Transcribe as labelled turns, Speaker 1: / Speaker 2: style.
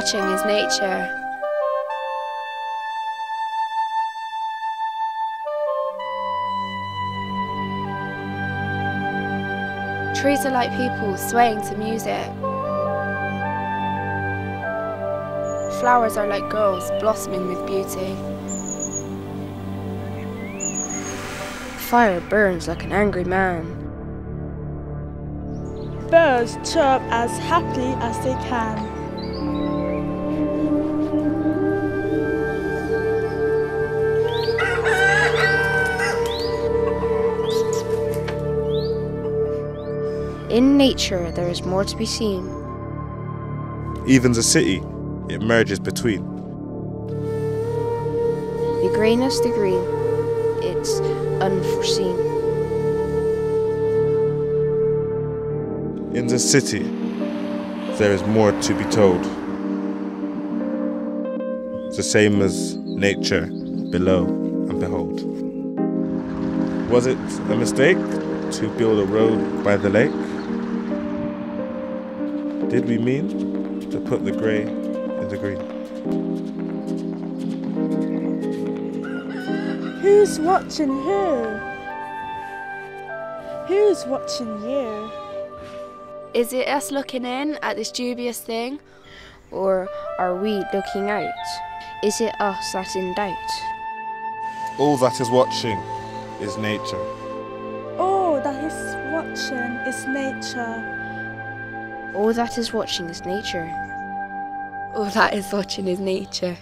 Speaker 1: watching is nature. Trees are like people swaying to music. Flowers are like girls blossoming with beauty.
Speaker 2: Fire burns like an angry man.
Speaker 3: Birds chirp as happily as they can.
Speaker 2: In nature, there is more to be seen.
Speaker 4: Even the city, it merges between.
Speaker 2: The greyness, the green, it's unforeseen.
Speaker 4: In the city, there is more to be told. The same as nature below and behold. Was it a mistake to build a road by the lake? Did we mean to put the grey in the green?
Speaker 3: Who's watching who? Who's watching you?
Speaker 1: Is it us looking in at this dubious thing?
Speaker 2: Or are we looking out? Is it us that's in doubt?
Speaker 4: All that is watching is nature.
Speaker 3: All that is watching is nature.
Speaker 2: All that is watching is nature.
Speaker 1: All that is watching is nature.